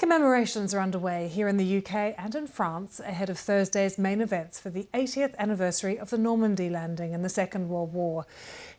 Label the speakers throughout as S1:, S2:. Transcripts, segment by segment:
S1: Commemorations are underway here in the UK and in France ahead of Thursday's main events for the 80th anniversary of the Normandy landing in the Second World War.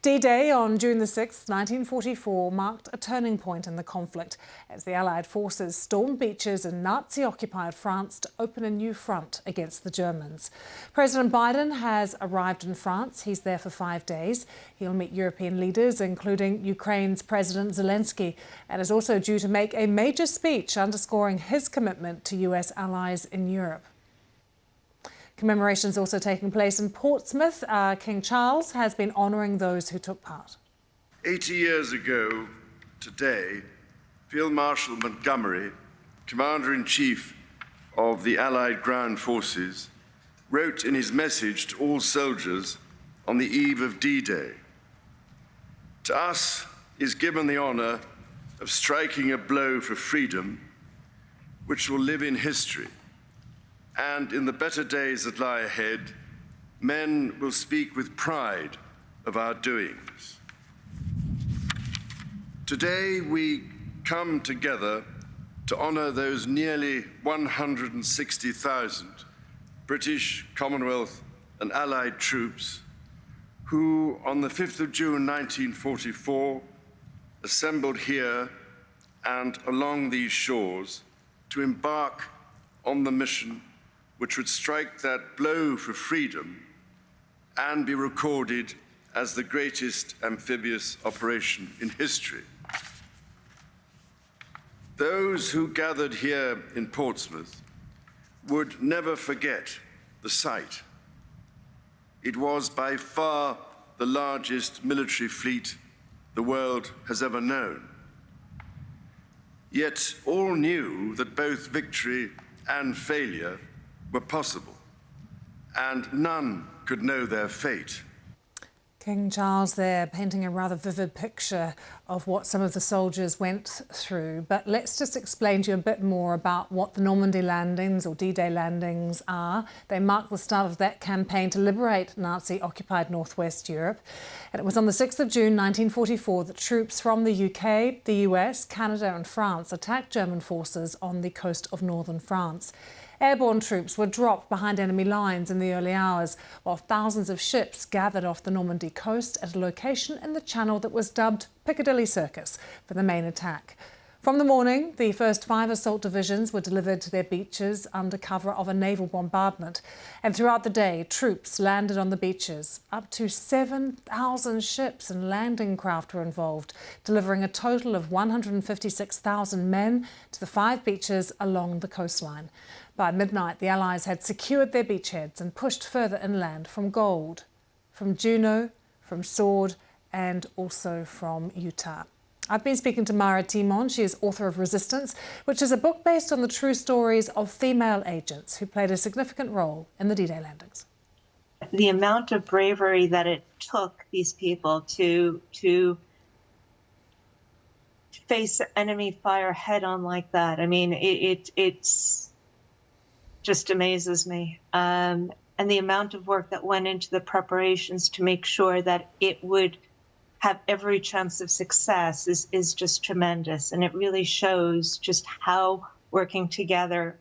S1: D-Day on June the 6th, 1944 marked a turning point in the conflict as the Allied forces stormed beaches in Nazi-occupied France to open a new front against the Germans. President Biden has arrived in France. He's there for 5 days. He'll meet European leaders, including Ukraine's President Zelensky, and is also due to make a major speech underscoring his commitment to US allies in Europe. Commemorations also taking place in Portsmouth. King Charles has been honouring those who took part.
S2: 80 years ago today, Field Marshal Montgomery, Commander-in-Chief of the Allied Ground Forces, wrote in his message to all soldiers on the eve of D-Day, "To us is given the honour of striking a blow for freedom, which will live in history. And in the better days that lie ahead, men will speak with pride of our doings." Today we come together to honour those nearly 160,000 British, Commonwealth and Allied troops who, on the 5th of June 1944, assembled here and along these shores to embark on the mission which would strike that blow for freedom and be recorded as the greatest amphibious operation in history. Those who gathered here in Portsmouth would never forget the sight. It was by far the largest military fleet the world has ever known. Yet all knew that both victory and failure were possible, and none could know their fate.
S1: King Charles there painting a rather vivid picture of what some of the soldiers went through. But let's just explain to you a bit more about what the Normandy landings or D-Day landings are. They mark the start of that campaign to liberate Nazi-occupied northwest Europe. And it was on the 6th of June 1944 that troops from the UK, the US, Canada and France attacked German forces on the coast of northern France. Airborne troops were dropped behind enemy lines in the early hours, while thousands of ships gathered off the Normandy coast at a location in the channel that was dubbed Piccadilly Circus for the main attack. From the morning, the first 5 assault divisions were delivered to their beaches under cover of a naval bombardment. And throughout the day, troops landed on the beaches. Up to 7,000 ships and landing craft were involved, delivering a total of 156,000 men to the 5 beaches along the coastline. By midnight, the Allies had secured their beachheads and pushed further inland from Gold, from Juno, from Sword and also from Utah. I've been speaking to Mara Timon. She is author of Resistance, which is a book based on the true stories of female agents who played a significant role in the D-Day landings.
S3: The amount of bravery that it took these people to face enemy fire head on like that, I mean, it's just amazes me. And the amount of work that went into the preparations to make sure that it would have every chance of success is just tremendous. And it really shows just how working together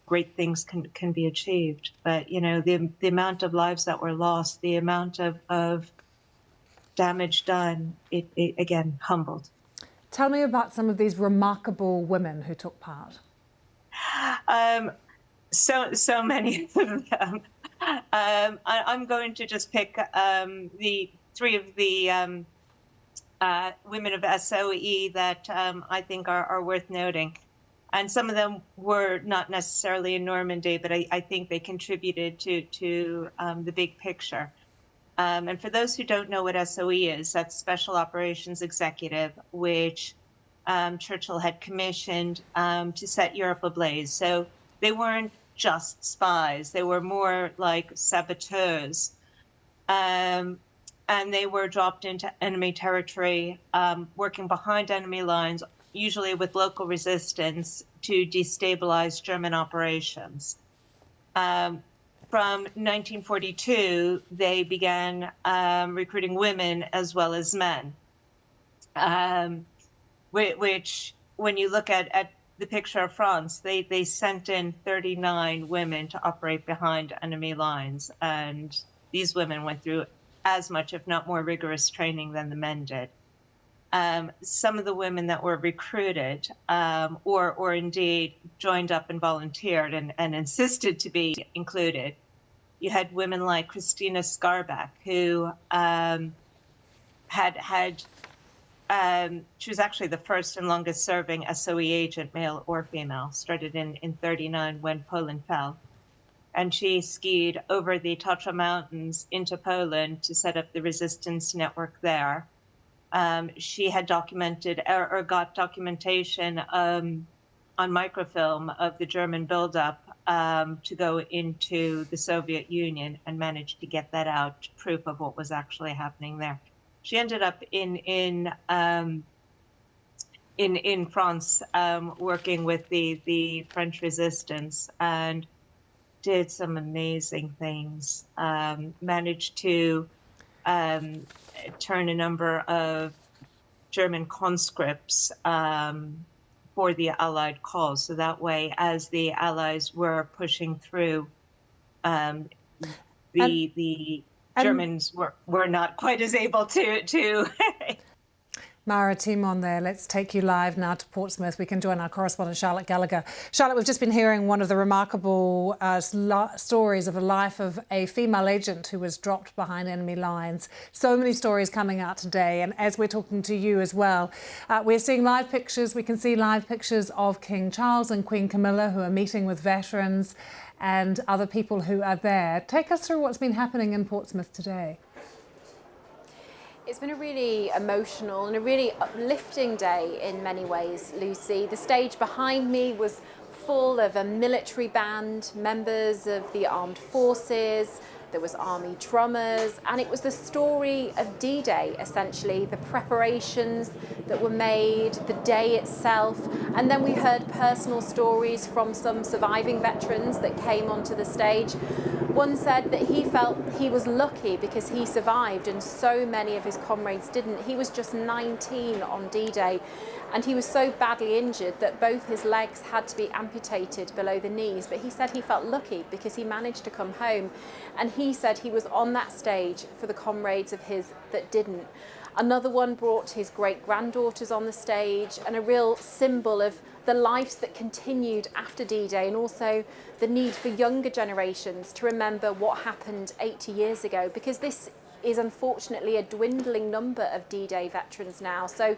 S3: great things can be achieved. But, you know, the amount of lives that were lost, the amount of damage done, it again, humbled.
S1: Tell me about some of these remarkable women who took part.
S3: So many of them. I'm going to just pick the 3 of the women of SOE that I think are worth noting. And some of them were not necessarily in Normandy, but I think they contributed to the big picture. And for those who don't know what SOE is, that's Special Operations Executive, which Churchill had commissioned to set Europe ablaze. So they weren't just spies, they were more like saboteurs. And they were dropped into enemy territory, working behind enemy lines, usually with local resistance, to destabilize German operations. From 1942, they began recruiting women as well as men, which when you look at the picture of France, they sent in 39 women to operate behind enemy lines. And these women went through as much, if not more rigorous training than the men did. Some of the women that were recruited or indeed joined up and volunteered and insisted to be included, you had women like Christina Skarbek, who she was actually the first and longest serving SOE agent, male or female, started in 39 when Poland fell. And she skied over the Tatra Mountains into Poland to set up the resistance network there. She had documented or got documentation on microfilm of the German buildup to go into the Soviet Union and managed to get that out, proof of what was actually happening there. She ended up in France working with the French resistance and did some amazing things. Managed to turn a number of German conscripts for the Allied cause. So that way, as the Allies were pushing through, the Germans were not quite as able to
S1: Mara Timon there. Let's take you live now to Portsmouth. We can join our correspondent Charlotte Gallagher. Charlotte, we've just been hearing one of the remarkable stories of a life of a female agent who was dropped behind enemy lines. So many stories coming out today, and as we're talking to you as well, we're seeing live pictures. We can see live pictures of King Charles and Queen Camilla, who are meeting with veterans and other people who are there. Take us through what's been happening in Portsmouth today.
S4: It's been a really emotional and a really uplifting day in many ways, Lucy. The stage behind me was full of a military band, members of the armed forces, there was army drummers, and it was the story of D-Day, essentially, the preparations that were made, the day itself, and then we heard personal stories from some surviving veterans that came onto the stage. One said that he felt he was lucky because he survived and so many of his comrades didn't. He was just 19 on D-Day and he was so badly injured that both his legs had to be amputated below the knees, but he said he felt lucky because he managed to come home, and he said he was on that stage for the comrades of his that didn't. Another one brought his great-granddaughters on the stage, and a real symbol of the lives that continued after D-Day, and also the need for younger generations to remember what happened 80 years ago, because this is unfortunately a dwindling number of D-Day veterans now. So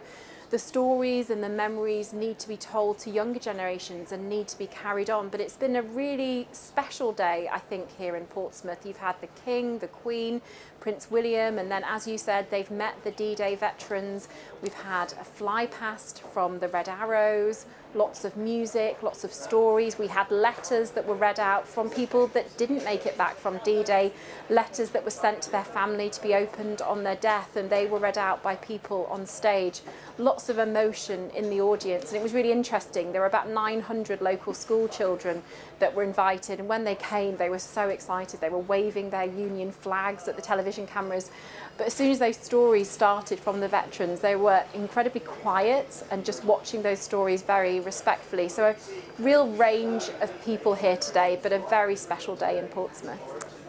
S4: the stories and the memories need to be told to younger generations and need to be carried on. But it's been a really special day, I think, here in Portsmouth. You've had the King, the Queen, Prince William, and then, as you said, they've met the D-Day veterans. We've had a fly past from the Red Arrows, lots of music, lots of stories. We had letters that were read out from people that didn't make it back from D-Day, letters that were sent to their family to be opened on their death, and they were read out by people on stage. Lots of emotion in the audience, and it was really interesting. There were about 900 local school children that were invited, and when they came, they were so excited. They were waving their Union flags at the television cameras. But as soon as those stories started from the veterans, they were incredibly quiet and just watching those stories very respectfully. So a real range of people here today, but a very special day in Portsmouth.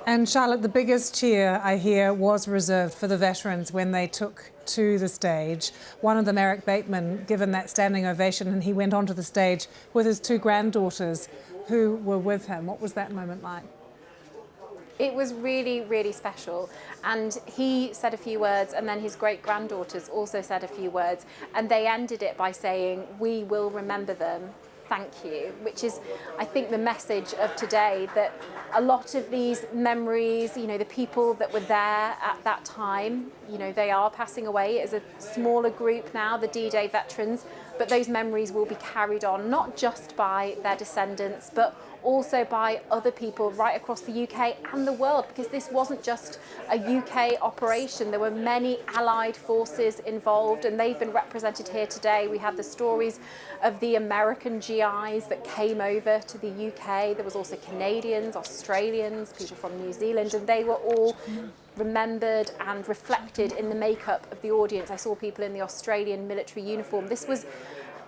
S1: And Charlotte, the biggest cheer I hear was reserved for the veterans when they took to the stage. One of them, Eric Bateman, given that standing ovation, and he went onto the stage with his two granddaughters who were with him. What was that moment like?
S4: It was really, really special. And he said a few words, and then his great-granddaughters also said a few words, and they ended it by saying, "We will remember them. Thank you," which is, I think, the message of today, that a lot of these memories, you know, the people that were there at that time, you know, they are passing away. It is a smaller group now, the D-Day veterans, but those memories will be carried on, not just by their descendants, but also by other people right across the UK and the world, because this wasn't just a UK operation. There were many Allied forces involved, and they've been represented here today. We had the stories of the American GIs that came over to the UK. There was also Canadians, Australians, people from New Zealand, and they were all remembered and reflected in the makeup of the audience. I saw people in the Australian military uniform. This was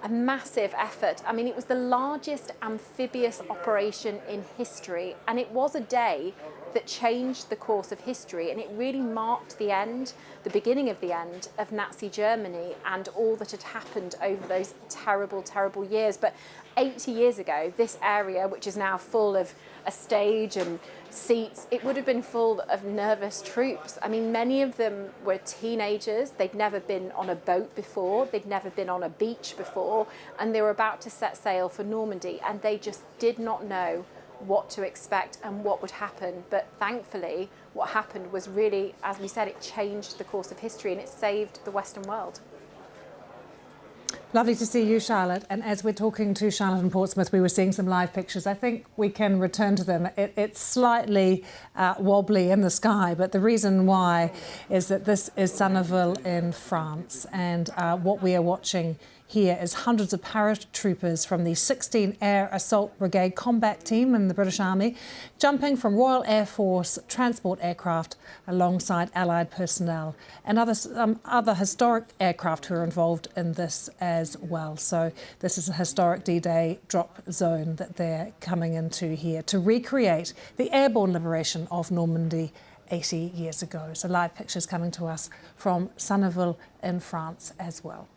S4: a massive effort. I mean, it was the largest amphibious operation in history, and it was a day that changed the course of history, and it really marked the end, the beginning of the end of Nazi Germany and all that had happened over those terrible, terrible years. But 80 years ago, this area, which is now full of a stage and seats, it would have been full of nervous troops. I mean, many of them were teenagers. They'd never been on a boat before. They'd never been on a beach before. And they were about to set sail for Normandy, and they just did not know what to expect and what would happen. But thankfully, what happened was really, as we said, it changed the course of history and it saved the Western world.
S1: Lovely to see you, Charlotte. And as we're talking to Charlotte in Portsmouth, we were seeing some live pictures. I think we can return to them. It's slightly wobbly in the sky, but the reason why is that this is Sonneville in France. And what we are watching here is hundreds of paratroopers from the 16 Air Assault Brigade combat team in the British Army jumping from Royal Air Force transport aircraft alongside Allied personnel and other historic aircraft who are involved in this as well. So this is a historic D-Day drop zone that they're coming into here to recreate the airborne liberation of Normandy 80 years ago. So live pictures coming to us from Sonneville in France as well.